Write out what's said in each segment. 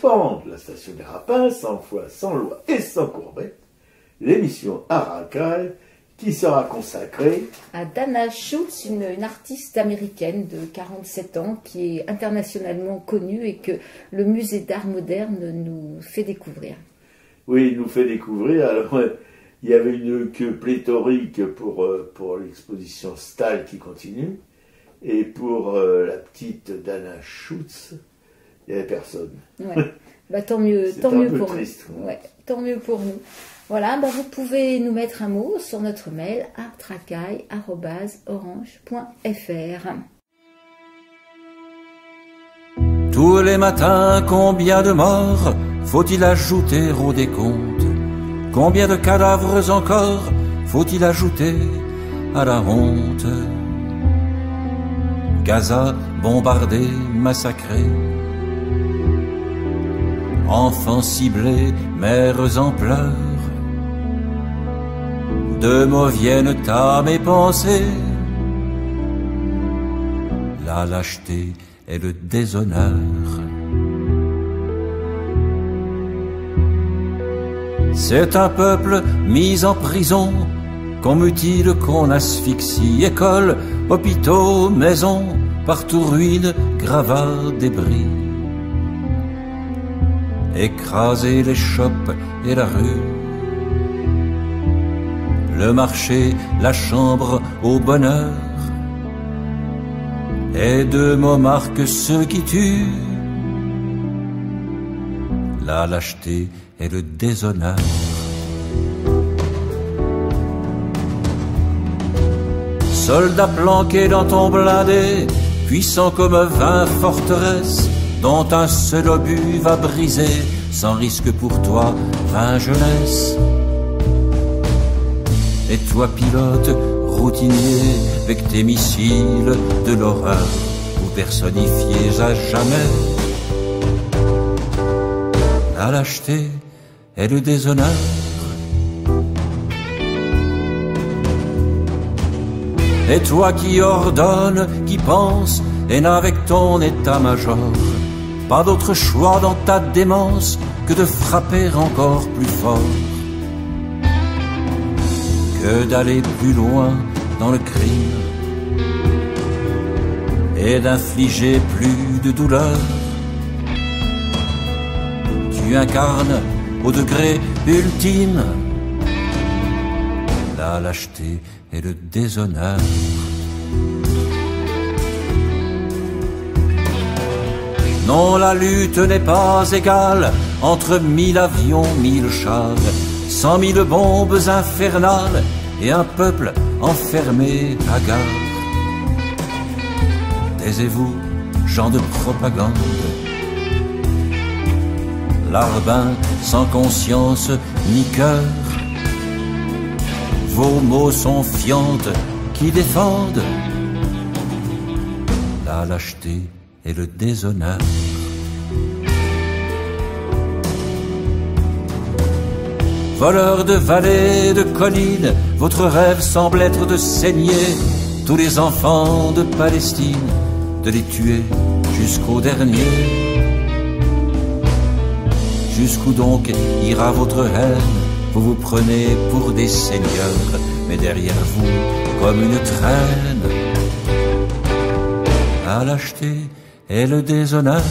Pente, la station des Rapins, sans foi, sans loi et sans courbette, l'émission Arakai, qui sera consacrée à Dana Schultz, une artiste américaine de 47 ans qui est internationalement connue et que le musée d'art moderne nous fait découvrir. Oui, il nous fait découvrir. Alors, il y avait une queue pléthorique pour l'exposition Stahl qui continue. Et pour la petite Dana Schultz, il n'y avait personne. Ouais. Bah, tant mieux pour triste, nous. Ouais, tant mieux pour nous. Voilà, bah, vous pouvez nous mettre un mot sur notre mail artracaille@orange.fr. Tous les matins, combien de morts faut-il ajouter au décompte? Combien de cadavres encore faut-il ajouter à la honte? Gaza bombardé, massacré, enfants ciblés, mères en pleurs. Deux mots viennent à mes pensées, la lâcheté et le déshonneur. C'est un peuple mis en prison, qu'on mutile, qu'on asphyxie. Écoles, hôpitaux, maisons, partout ruines, gravats, débris. Écraser les chopes et la rue, le marché, la chambre au bonheur. Et deux mots marquent ceux qui tuent, la lâcheté et le déshonneur. Soldat planqué dans ton blindé, puissant comme 20 forteresses, dont un seul obus va briser, sans risque pour toi, 20 jeunesses. Et toi pilote, routinier, avec tes missiles de l'horreur, ou personnifiés à jamais, la lâcheté et le déshonneur. Et toi qui ordonne, qui pense, et n'avec ton état-major pas d'autre choix dans ta démence que de frapper encore plus fort, que d'aller plus loin dans le crime et d'infliger plus de douleur. Tu incarnes au degré ultime la lâcheté et le déshonneur. Non, la lutte n'est pas égale entre 1000 avions, 1000 chars, 100 000 bombes infernales et un peuple enfermé à gare. Taisez-vous, gens de propagande, larbins sans conscience ni cœur. Vos mots sont fientes qui défendent la lâcheté et le déshonneur. Voleurs de vallées, de collines, votre rêve semble être de saigner tous les enfants de Palestine, de les tuer jusqu'au dernier. Jusqu'où donc ira votre haine? Vous vous prenez pour des seigneurs, mais derrière vous, comme une traîne, la lâcheté et le déshonneur.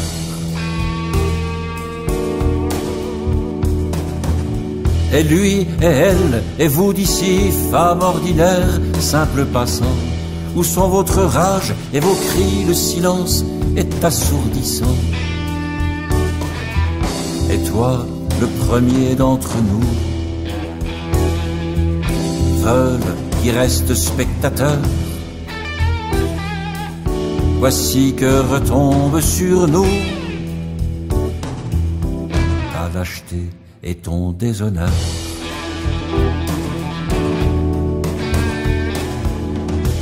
Et lui et elle, et vous d'ici, femmes ordinaires, simples passants, où sont votre rage et vos cris? Le silence est assourdissant. Et toi, le premier d'entre nous, veulent qui reste spectateur. Voici que retombe sur nous ta lâcheté et ton déshonneur.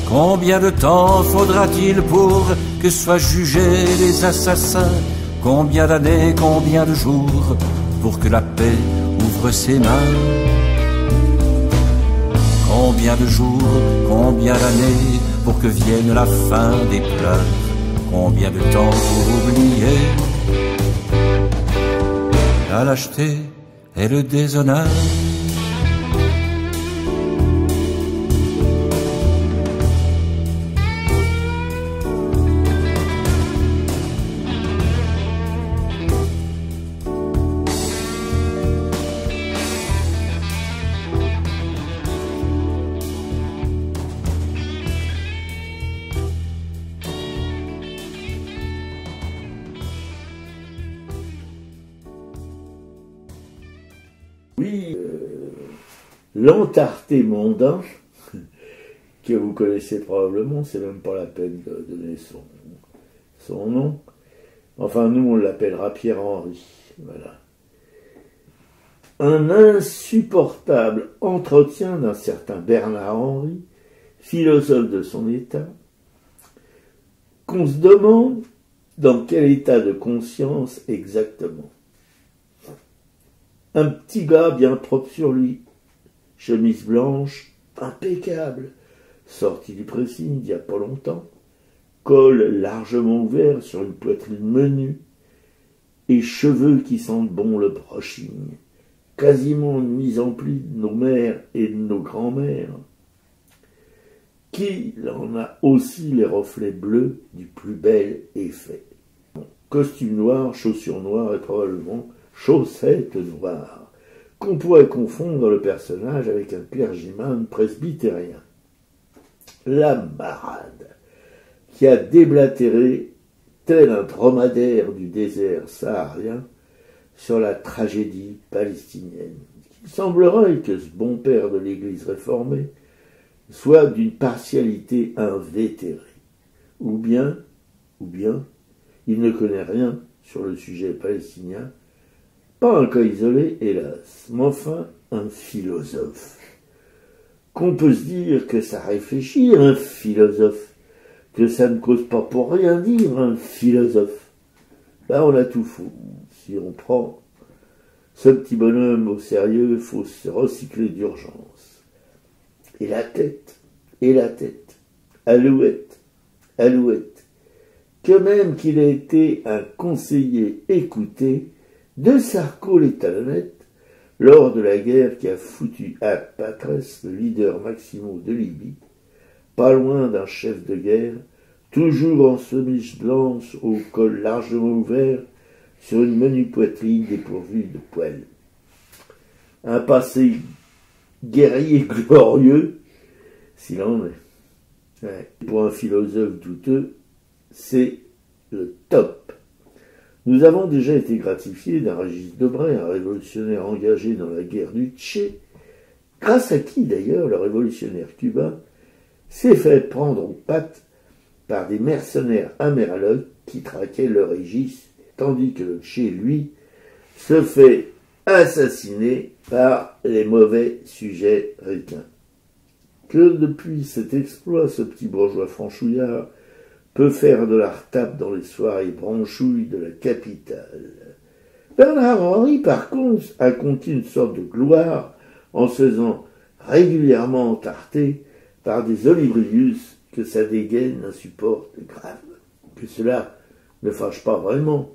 Combien de temps faudra-t-il pour que soient jugés les assassins? Combien d'années, combien de jours pour que la paix ouvre ses mains? Combien de jours, combien d'années pour que vienne la fin des pleurs? Combien de temps pour oublier la lâcheté et le déshonneur. Oui, l'entarté mondain, que vous connaissez probablement, c'est même pas la peine de donner son nom. Enfin, nous, on l'appellera Pierre-Henri. Voilà. Un insupportable entretien d'un certain Bernard-Henri, philosophe de son état, qu'on se demande dans quel état de conscience exactement. Un petit gars bien propre sur lui, chemise blanche, impeccable, sorti du pressing il n'y a pas longtemps, col largement ouvert sur une poitrine menue, et cheveux qui sentent bon le brushing, quasiment une mise en pli de nos mères et de nos grands-mères, qui en a aussi les reflets bleus du plus bel effet. Costume noir, chaussures noires et probablement chaussettes noires, qu'on pourrait confondre le personnage avec un clergyman presbytérien. La marade, qui a déblatéré tel un dromadaire du désert saharien sur la tragédie palestinienne. Il semblerait que ce bon père de l'Église réformée soit d'une partialité invétérée, ou bien, il ne connaît rien sur le sujet palestinien. Pas un cas isolé, hélas, mais enfin un philosophe. Qu'on peut se dire que ça réfléchit, un philosophe, que ça ne cause pas pour rien dire, un philosophe. Ben on a tout faux. Si on prend ce petit bonhomme au sérieux, il faut se recycler d'urgence. Et la tête, alouette, que même qu'il ait été un conseiller écouté de Sarko les talonnettes lors de la guerre qui a foutu à Patrès, le leader maximum de Libye, pas loin d'un chef de guerre, toujours en chemise blanche au col largement ouvert, sur une menue poitrine dépourvue de poils. Un passé guerrier glorieux, s'il en est. Ouais. Pour un philosophe douteux, c'est le top. Nous avons déjà été gratifiés d'un Régis Debray, un révolutionnaire engagé dans la guerre du Tché, grâce à qui d'ailleurs le révolutionnaire cubain s'est fait prendre aux pattes par des mercenaires améralogues qui traquaient le Régis, tandis que le Tché, lui, se fait assassiner par les mauvais sujets ricains. Que depuis cet exploit, ce petit bourgeois franchouillard peut faire de la retape dans les soirées branchouilles de la capitale. Bernard-Henri, par contre, a conquis une sorte de gloire en se faisant régulièrement entarter par des olibrius que sa dégaine insupporte grave. Que cela ne fâche pas vraiment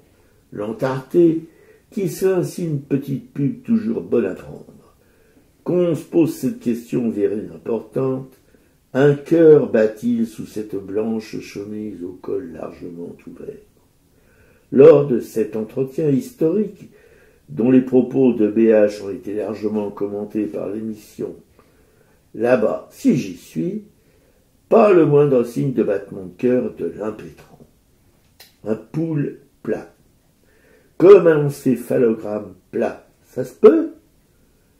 l'entarté, qui se fait ainsi une petite pub toujours bonne à prendre. Qu'on se pose cette question virile importante, un cœur bat-il sous cette blanche chemise au col largement ouvert? Lors de cet entretien historique, dont les propos de BH ont été largement commentés par l'émission, là-bas, si j'y suis, pas le moindre signe de battement de cœur de l'impétrant. Un poule plat, comme un encéphalogramme plat, ça se peut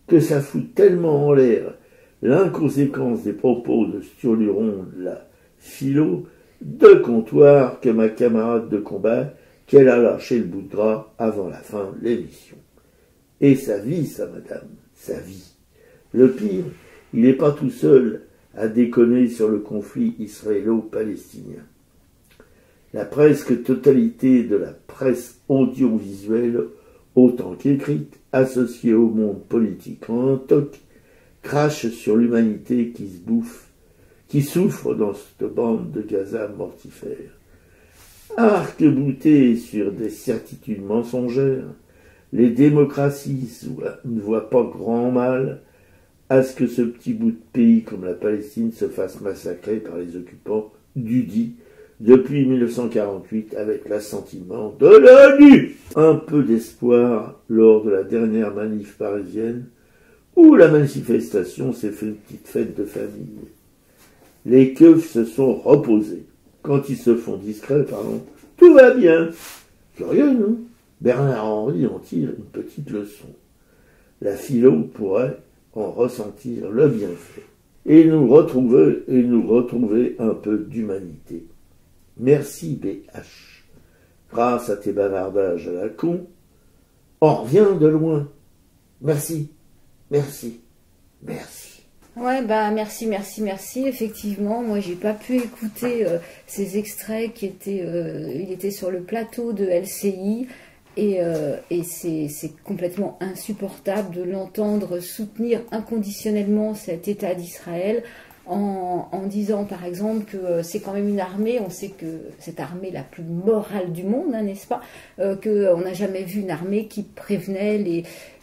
que ça fout tellement en l'air l'inconséquence des propos de Sturluron de la philo de comptoir que ma camarade de combat qu'elle a lâché le bout de gras avant la fin de l'émission. Et sa vie, ça, madame, sa vie. Le pire, il n'est pas tout seul à déconner sur le conflit israélo-palestinien. La presque totalité de la presse audiovisuelle, autant qu'écrite, associée au monde politique en un toc, crache sur l'humanité qui se bouffe, qui souffre dans cette bande de Gaza mortifère. Arc-bouté sur des certitudes mensongères, Les démocraties ne voient pas grand mal à ce que ce petit bout de pays comme la Palestine se fasse massacrer par les occupants dudit depuis 1948 avec l'assentiment de l'ONU. Un peu d'espoir lors de la dernière manif parisienne où la manifestation s'est fait une petite fête de famille. Les keufs se sont reposés. Quand ils se font discrets, pardon, tout va bien. Curieux, non? Bernard-Henri en tire une petite leçon. La philo pourrait en ressentir le bienfait. Et nous retrouver un peu d'humanité. Merci BH. Grâce à tes bavardages à la con, on revient de loin. Merci, merci, merci. Ouais, bah merci. Effectivement, moi j'ai pas pu écouter ces extraits qui étaient, il était sur le plateau de LCI et c'est complètement insupportable de l'entendre soutenir inconditionnellement cet État d'Israël en disant par exemple que c'est quand même une armée, on sait que cette armée la plus morale du monde, hein, n'est-ce pas, qu'on n'a jamais vu une armée qui prévenait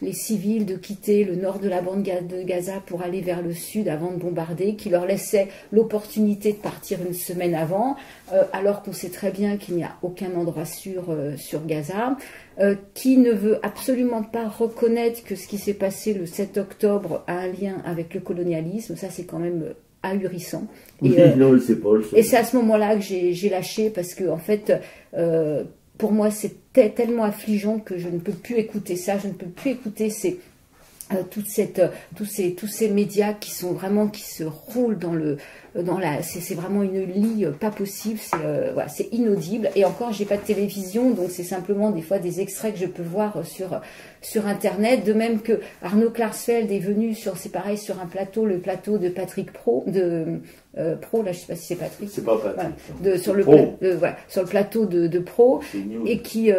les civils de quitter le nord de la bande de Gaza pour aller vers le sud avant de bombarder, qui leur laissait l'opportunité de partir une semaine avant, alors qu'on sait très bien qu'il n'y a aucun endroit sûr sur Gaza, qui ne veut absolument pas reconnaître que ce qui s'est passé le 7 octobre a un lien avec le colonialisme. Ça c'est quand même ahurissant. Oui, et c'est à ce moment-là que j'ai lâché, parce que en fait, pour moi, c'était tellement affligeant que je ne peux plus écouter ça, je ne peux plus écouter tous ces médias qui se roulent c'est vraiment une lie pas possible, c'est inaudible. Et encore, j'ai pas de télévision, donc c'est simplement des fois des extraits que je peux voir sur internet. De même que Arnaud Klarsfeld est venu c'est pareil, sur un plateau, le plateau de Patrick Pro, Pro, là je sais pas si c'est Patrick. C'est pas Patrick. Voilà, sur le plateau de Pro, et qui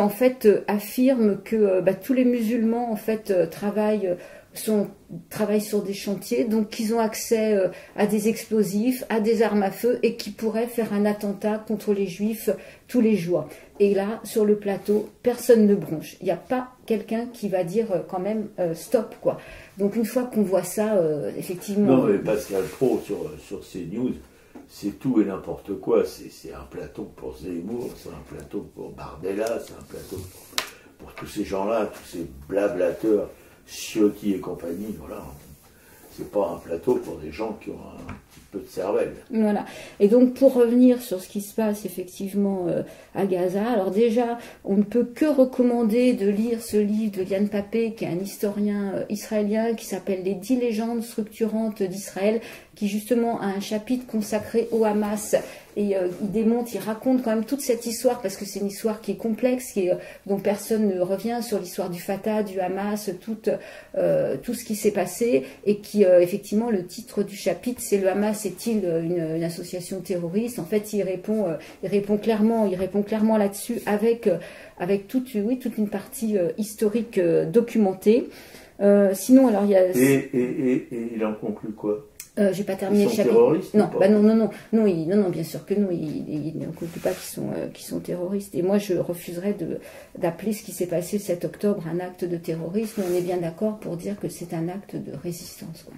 en fait affirme que tous les musulmans en fait travaillent sur des chantiers, donc qu'ils ont accès à des explosifs, à des armes à feu, et qui pourraient faire un attentat contre les juifs tous les jours. Et là, sur le plateau, personne ne bronche. Il n'y a pas quelqu'un qui va dire quand même stop, quoi. Donc une fois qu'on voit ça, effectivement... Non, mais Pascal Pro sur CNews, c'est tout et n'importe quoi. C'est un plateau pour Zemmour, c'est un plateau pour Bardella, c'est un plateau pour tous ces gens-là, tous ces blablateurs, Ciotti et compagnie, voilà. C'est pas un plateau pour des gens qui ont un petit peu de cervelle. Voilà. Et donc, pour revenir sur ce qui se passe effectivement à Gaza, alors déjà, on ne peut que recommander de lire ce livre de Liane Papé, qui est un historien israélien, qui s'appelle « Les 10 légendes structurantes d'Israël », qui justement a un chapitre consacré au Hamas. Et il raconte quand même toute cette histoire, parce que c'est une histoire qui est complexe, dont personne ne revient sur l'histoire du Fatah, du Hamas, tout ce qui s'est passé, et qui, effectivement, le titre du chapitre, c'est « Le Hamas est-il une association terroriste ?» En fait, il répond clairement là-dessus, avec toute une partie historique documentée. Sinon, alors, il y a... Et il en conclut quoi? J'ai pas terminé le chapitre. Non, bien sûr que non, il ne conclut pas qu'ils sont terroristes. Et moi, je refuserais d'appeler ce qui s'est passé le 7 octobre un acte de terrorisme. On est bien d'accord pour dire que c'est un acte de résistance, quoi.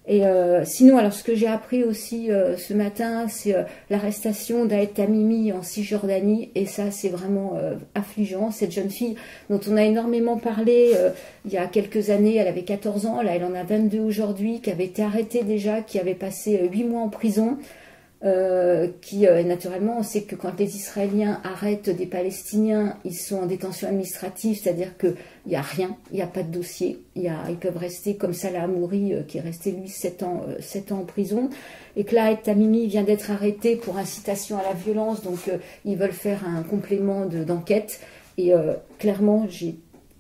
Et sinon, alors ce que j'ai appris aussi ce matin, c'est l'arrestation d'Aed Tamimi en Cisjordanie, et ça c'est vraiment affligeant. Cette jeune fille dont on a énormément parlé il y a quelques années, elle avait 14 ans, là elle en a 22 aujourd'hui, qui avait été arrêtée déjà, qui avait passé 8 mois en prison. Naturellement, on sait que quand les Israéliens arrêtent des Palestiniens, ils sont en détention administrative, c'est-à-dire qu'il n'y a rien, il n'y a pas de dossier, ils peuvent rester comme Salah Hamouri, qui est resté lui 7 ans en prison, et que là, Aed Tamimi vient d'être arrêté pour incitation à la violence, donc ils veulent faire un complément d'enquête, et clairement,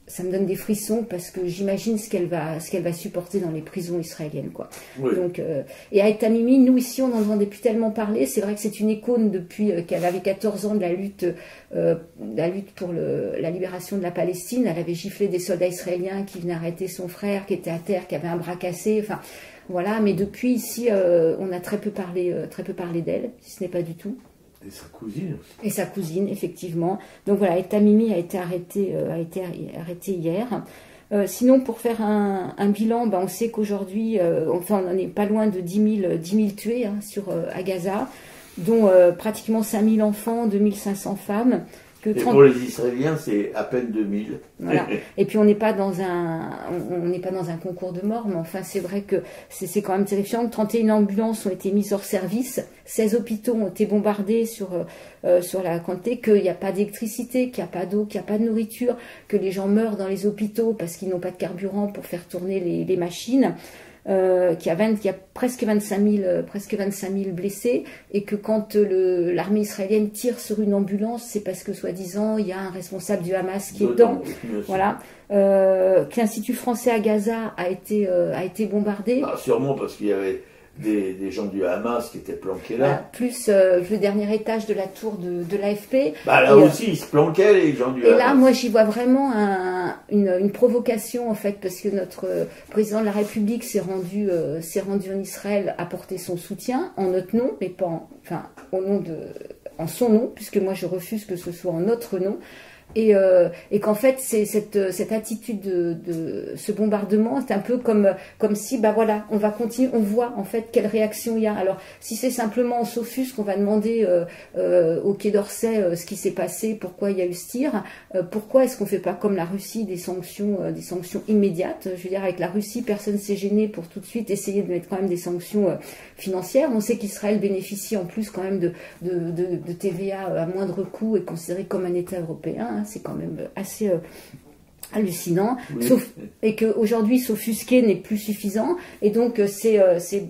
ça me donne des frissons, parce que j'imagine ce qu'elle va supporter dans les prisons israéliennes, quoi. Oui. Donc, et Aed Tamimi, nous ici, on n'en entendait plus tellement parler. C'est vrai que c'est une icône depuis qu'elle avait 14 ans de la lutte pour la libération de la Palestine. Elle avait giflé des soldats israéliens qui venaient arrêter son frère, qui était à terre, qui avait un bras cassé. Enfin, voilà. Mais depuis ici, on a très peu parlé d'elle, si ce n'est pas du tout. Et sa cousine aussi. Et sa cousine, effectivement. Donc voilà, et Tamimi a été arrêté hier. Sinon, pour faire un bilan, on sait qu'aujourd'hui, on n'en est pas loin de 10 000 tués à Gaza, dont pratiquement 5 000 enfants, 2 500 femmes. Et pour les Israéliens, c'est à peine 2000. Voilà. Et puis on n'est pas dans un concours de mort, mais enfin c'est vrai que c'est quand même terrifiant. 31 ambulances ont été mises hors service, 16 hôpitaux ont été bombardés sur la quantité, qu'il n'y a pas d'électricité, qu'il n'y a pas d'eau, qu'il n'y a pas de nourriture, que les gens meurent dans les hôpitaux parce qu'ils n'ont pas de carburant pour faire tourner les machines. Qu'il y a presque 25 000 blessés, et que quand l'armée israélienne tire sur une ambulance, c'est parce que soi-disant il y a un responsable du Hamas qui est dedans. Voilà. Que l'Institut français à Gaza a été bombardé. Ah, sûrement parce qu'il y avait des gens du Hamas qui étaient planqués là. Voilà, plus le dernier étage de la tour de l'AFP. Là aussi, ils se planquaient, les gens du Hamas. Et là, moi, j'y vois vraiment une provocation, en fait, parce que notre président de la République s'est rendu en Israël, apporter son soutien en notre nom, mais pas en son nom, puisque moi, je refuse que ce soit en notre nom. Et qu'en fait, c'est cette attitude de ce bombardement, c'est un peu comme si, voilà, on va continuer, on voit en fait quelle réaction il y a. Alors, si c'est simplement on s'offusque, qu'on va demander au Quai d'Orsay ce qui s'est passé, pourquoi il y a eu ce tir, pourquoi est-ce qu'on fait pas comme la Russie des sanctions immédiates. Je veux dire, avec la Russie, personne s'est gêné pour tout de suite essayer de mettre quand même des sanctions financières. On sait qu'Israël bénéficie en plus quand même de TVA à moindre coût et considéré comme un État européen. C'est quand même assez hallucinant, oui. Et qu'aujourd'hui s'offusquer n'est plus suffisant, et donc c'est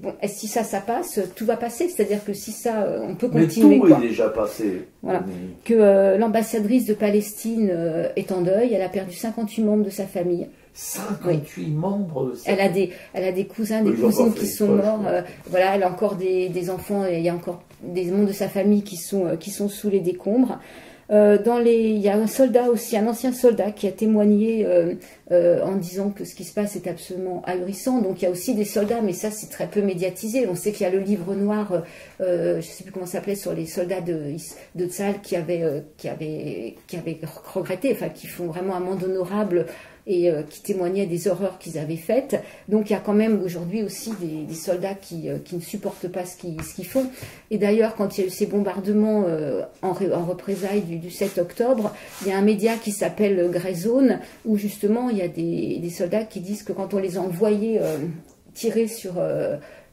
bon. Et si ça passe, tout va passer, c'est-à-dire que si ça, on peut continuer. Mais tout est déjà passé. Voilà. Que l'ambassadrice de Palestine est en deuil, elle a perdu 58 membres de sa famille. 58 membres. Elle a des cousins, des cousines qui sont morts. Voilà, elle a encore des enfants, il y a encore des membres de sa famille qui sont sous les décombres. Il y a un soldat aussi, un ancien soldat qui a témoigné en disant que ce qui se passe est absolument ahurissant. Donc il y a aussi des soldats, mais ça c'est très peu médiatisé. On sait qu'il y a le livre noir, je ne sais plus comment ça s'appelait, sur les soldats de Tzahal qui avaient regretté, enfin qui font vraiment amende honorable et qui témoignaient des horreurs qu'ils avaient faites. Donc il y a quand même aujourd'hui aussi des soldats qui ne supportent pas ce qu'ils font. Et d'ailleurs, quand il y a eu ces bombardements en représailles du 7 octobre, il y a un média qui s'appelle Grey Zone, où justement il y a des soldats qui disent que quand on les a envoyés tirer sur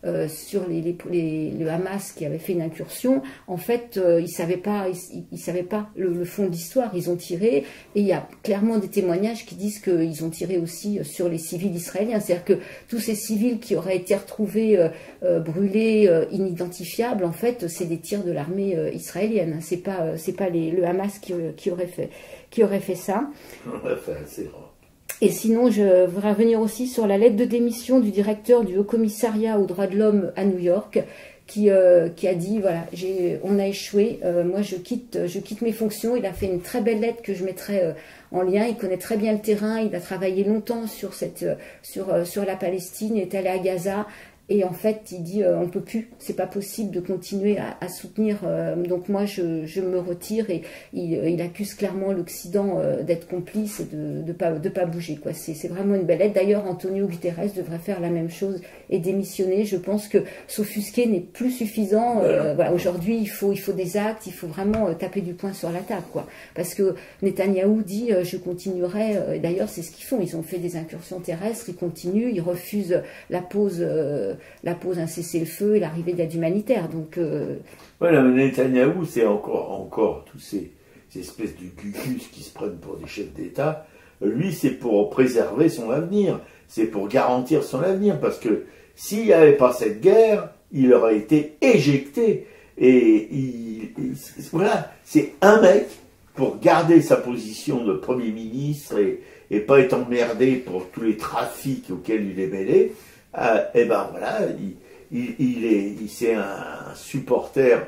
le Hamas qui avait fait une incursion, en fait, ils ne savaient pas le fond de l'histoire. Ils ont tiré, et il y a clairement des témoignages qui disent qu'ils ont tiré aussi sur les civils israéliens. C'est-à-dire que tous ces civils qui auraient été retrouvés brûlés, inidentifiables, en fait, c'est des tirs de l'armée israélienne. C'est pas le Hamas qui aurait fait ça. Enfin, c'est rare. Et sinon, je voudrais revenir aussi sur la lettre de démission du directeur du Haut Commissariat aux droits de l'homme à New York, qui a dit, voilà, on a échoué, moi je quitte mes fonctions. Il a fait une très belle lettre que je mettrai en lien. Il connaît très bien le terrain, il a travaillé longtemps sur la Palestine, il est allé à Gaza. Et en fait, il dit on peut plus, c'est pas possible de continuer à soutenir. Donc moi, je me retire, et il accuse clairement l'Occident d'être complice et de pas bouger, quoi. C'est vraiment une belle lettre. D'ailleurs, Antonio Guterres devrait faire la même chose et démissionner. Je pense que s'offusquer n'est plus suffisant. Voilà, aujourd'hui, il faut des actes. Il faut vraiment taper du poing sur la table, quoi. Parce que Netanyahou dit je continuerai. D'ailleurs, c'est ce qu'ils font. ils ont fait des incursions terrestres. Ils continuent. Ils refusent la pause un cessez-le-feu et l'arrivée d'aide humanitaire. Donc, voilà, mais Netanyahou, c'est encore tous ces espèces de cucus qui se prennent pour des chefs d'État. Lui, c'est pour préserver son avenir, c'est pour garantir son avenir, parce que s'il n'y avait pas cette guerre, il aurait été éjecté. Et voilà, c'est un mec pour garder sa position de Premier ministre et pas être emmerdé pour tous les trafics auxquels il est mêlé. Et ben voilà, c'est un supporter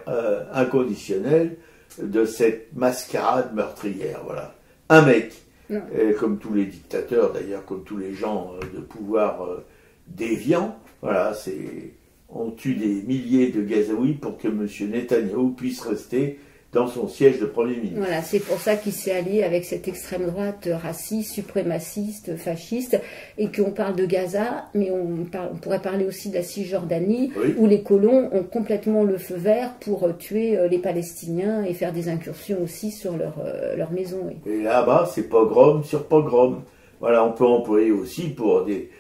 inconditionnel de cette mascarade meurtrière. Voilà, un mec, comme tous les dictateurs d'ailleurs, comme tous les gens de pouvoir déviants. Voilà, on tue des milliers de Gazaouis pour que M. Netanyahou puisse rester dans son siège de Premier ministre. Voilà, c'est pour ça qu'il s'est allié avec cette extrême droite raciste, suprémaciste, fasciste, et qu'on parle de Gaza, mais on pourrait parler aussi de la Cisjordanie, Oui. où les colons ont complètement le feu vert pour tuer les Palestiniens et faire des incursions aussi sur leur maison. Oui. Et là-bas, c'est pogrom sur pogrom. Voilà, on peut employer aussi pour des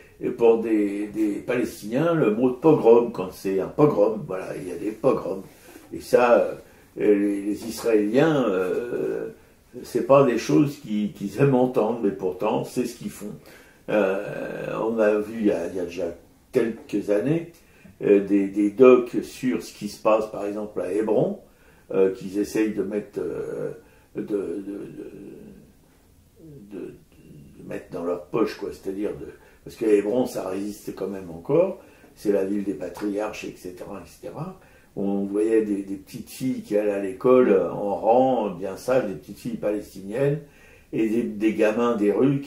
Palestiniens le mot de pogrom, quand c'est un pogrom. Voilà, il y a des pogroms. Et ça, les Israéliens, c'est pas des choses qu'ils aiment entendre, mais pourtant, c'est ce qu'ils font. On a vu, il y a déjà quelques années, des docs sur ce qui se passe, par exemple, à Hébron, qu'ils essayent de mettre, de mettre dans leur poche, quoi. C'est-à-dire, parce qu'à Hébron, ça résiste quand même encore, c'est la ville des patriarches, etc., etc. On voyait des petites filles qui allaient à l'école en rang, bien sages, des petites filles palestiniennes, et des gamins des rues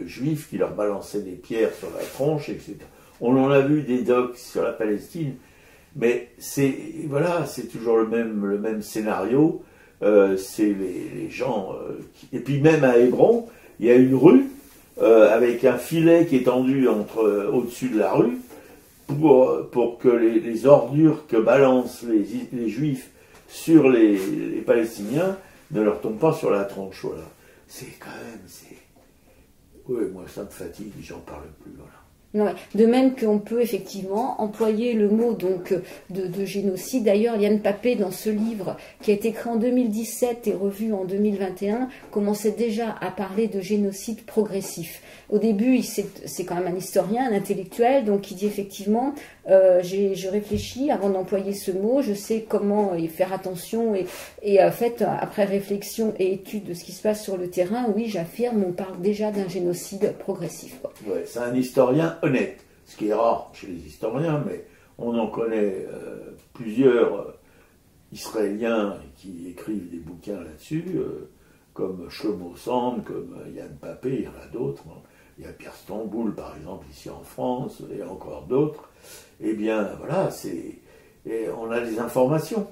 juifs qui leur balançaient des pierres sur la tronche, etc. On en a vu des docs sur la Palestine, mais c'est toujours le même scénario. C'est les gens... et puis même à Hébron, il y a une rue avec un filet qui est tendu au-dessus de la rue, pour que les ordures que balancent les Juifs sur les Palestiniens ne leur tombent pas sur la tronche. Voilà. C'est quand même... Oui, moi ça me fatigue, j'en parle plus. Voilà. Ouais. De même qu'on peut effectivement employer le mot donc de génocide. D'ailleurs, Liane Papé, dans ce livre qui a été écrit en 2017 et revu en 2021, commençait déjà à parler de génocide progressif. Au début, c'est quand même un historien, un intellectuel, donc il dit effectivement, je réfléchis avant d'employer ce mot, je sais comment y faire attention, et en fait, après réflexion et étude de ce qui se passe sur le terrain, oui, j'affirme, on parle déjà d'un génocide progressif. Ouais, c'est un historien honnête, ce qui est rare chez les historiens, mais on en connaît plusieurs Israéliens qui écrivent des bouquins là-dessus, comme Shlomo Sand, comme Liane Papé, il y en a d'autres. Il y a Pierre Stamboul, par exemple, ici en France, et encore d'autres. Eh bien, voilà, on a des informations.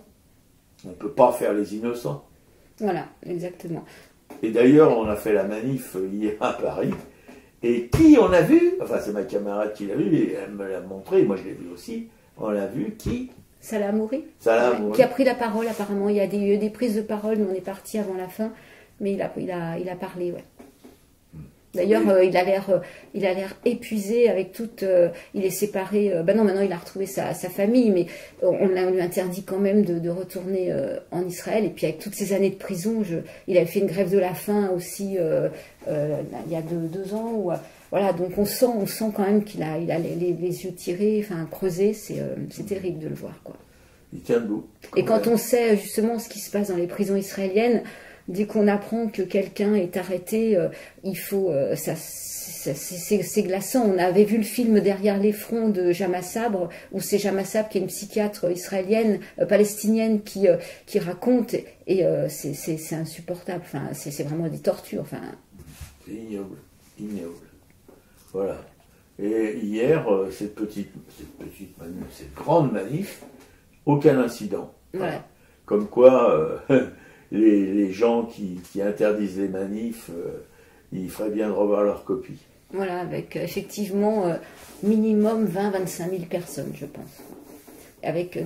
On ne peut pas faire les innocents. Voilà, exactement. Et d'ailleurs, on a fait la manif hier à Paris. Et qui on a vu? Enfin, c'est ma camarade qui l'a vu, et elle me l'a montré, moi je l'ai vu aussi. On l'a vu, qui? Salah Hamouri. Salah Hamouri. Qui a pris la parole, apparemment. Il y a eu des prises de parole, mais on est parti avant la fin. Mais il a parlé, ouais. D'ailleurs, il a l'air épuisé avec toute... il est séparé... maintenant, il a retrouvé sa famille, mais on lui interdit quand même de retourner en Israël. Et puis, avec toutes ces années de prison, il avait fait une grève de la faim aussi il y a deux ans. Voilà, donc on sent quand même qu'il a les yeux tirés, enfin creusés. C'est terrible de le voir, quoi. Il tient debout. Et quand on sait justement ce qui se passe dans les prisons israéliennes, dès qu'on apprend que quelqu'un est arrêté, il faut, c'est glaçant. On avait vu le film Derrière les fronts de Jama Sabre, où c'est Jama Sabre qui est une psychiatre israélienne, palestinienne, qui raconte, et c'est insupportable. Enfin, c'est vraiment des tortures. Enfin, c'est ignoble, ignoble. Voilà. Et hier, cette grande manif, aucun incident. voilà. Comme quoi, les gens qui interdisent les manifs, il ferait bien de revoir leur copie. Voilà, avec effectivement minimum 20-25 000 personnes, je pense. Avec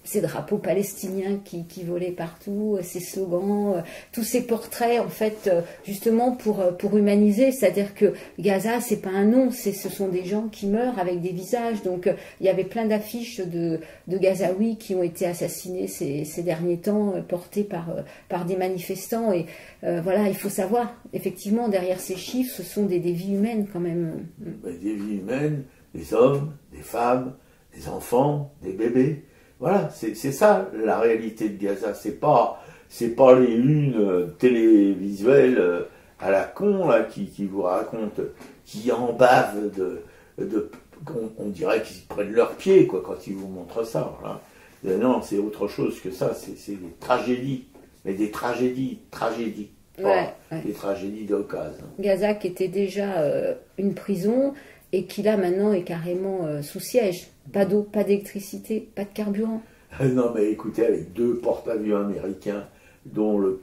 ces drapeaux palestiniens qui volaient partout, ces slogans, tous ces portraits, en fait, justement pour humaniser. C'est-à-dire que Gaza, c'est pas un nom, ce sont des gens qui meurent avec des visages. Donc, il y avait plein d'affiches de Gazaouis qui ont été assassinés ces derniers temps, portées par des manifestants. Et voilà, il faut savoir, effectivement, derrière ces chiffres, ce sont des vies humaines quand même. Des vies humaines, des hommes, des femmes, des enfants, des bébés. Voilà, c'est ça la réalité de Gaza. C'est pas les unes télévisuelles à la con là qui vous racontent, qui en bavent on dirait qu'ils prennent leurs pieds quoi quand ils vous montrent ça. Voilà. Non, c'est autre chose que ça. C'est des tragédies, mais des tragédies. Ouais. Des tragédies d'occasion. Gaza qui était déjà une prison. et qui là maintenant est carrément sous siège. Pas d'eau, pas d'électricité, pas de carburant. Non mais écoutez, avec 2 porte-avions américains, dont le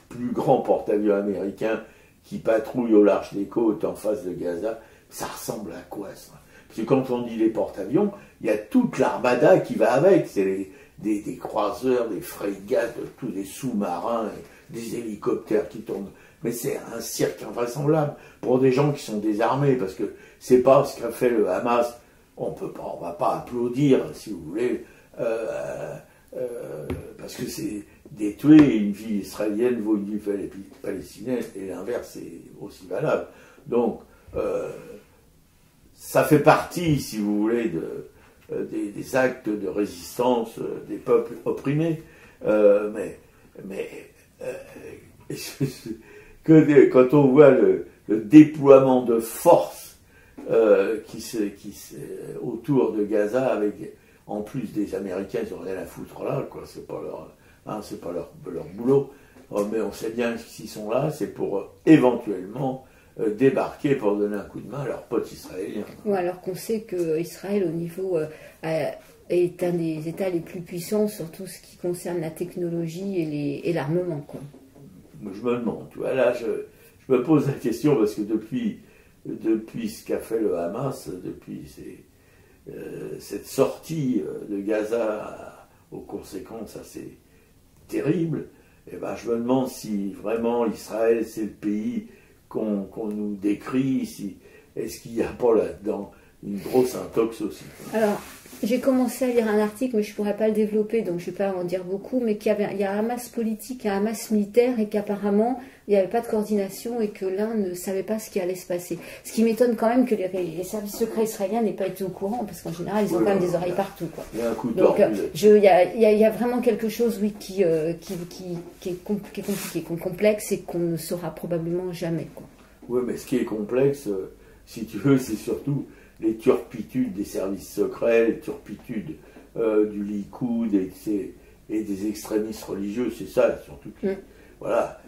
plus grand porte-avions américain qui patrouille au large des côtes en face de Gaza, ça ressemble à quoi ça? Parce que quand on dit les porte-avions, il y a toute l'armada qui va avec, c'est des croiseurs, des frégates, tous des sous-marins, des hélicoptères qui tournent. Mais c'est un cirque invraisemblable pour des gens qui sont désarmés, parce que c'est pas ce qu'a fait le Hamas. On va pas applaudir, si vous voulez, parce que c'est tuer une vie israélienne vaut une vie palestinienne, et l'inverse est aussi valable. Donc, ça fait partie, si vous voulez, des actes de résistance des peuples opprimés. Quand on voit le déploiement de force autour de Gaza, avec en plus des Américains, ils n'ont rien à foutre là, quoi. C'est pas leur boulot. Mais on sait bien que s'ils sont là, c'est pour éventuellement débarquer pour donner un coup de main à leurs potes israéliens. Ouais, alors qu'on sait qu'Israël, au niveau, est un des États les plus puissants sur tout ce qui concerne la technologie et l'armement, quoi. Je me demande, tu vois, là, je me pose la question, parce que depuis ce qu'a fait le Hamas, depuis cette sortie de Gaza aux conséquences assez terribles, et ben, je me demande si vraiment Israël, c'est le pays qu'on nous décrit, est-ce qu'il n'y a pas là-dedans une grosse intox aussi? Alors, j'ai commencé à lire un article, mais je ne pourrais pas le développer, donc je ne vais pas en dire beaucoup, mais il y a un Hamas politique, un Hamas militaire, et qu'apparemment, il n'y avait pas de coordination et que l'un ne savait pas ce qui allait se passer. Ce qui m'étonne quand même que les services secrets israéliens n'aient pas été au courant, parce qu'en général, ils ont quand même des oreilles partout, quoi. Il y a un coup de donc, tordu. il y a vraiment quelque chose, oui, qui est compliqué, qui est complexe et qu'on ne saura probablement jamais, quoi. Oui, mais ce qui est complexe, si tu veux, c'est surtout les turpitudes des services secrets, les turpitudes du Likoud et des extrémistes religieux, c'est ça, surtout. Voilà.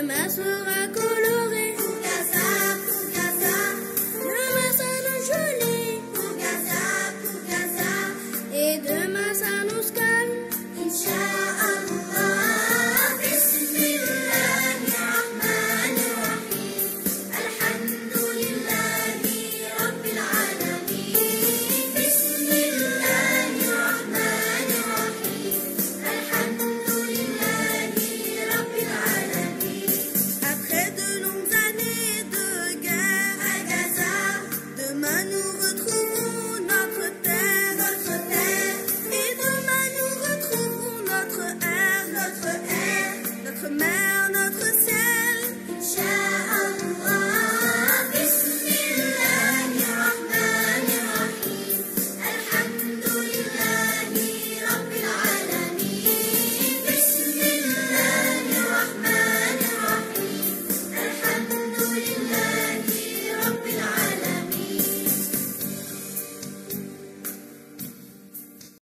m'asseoir à côté.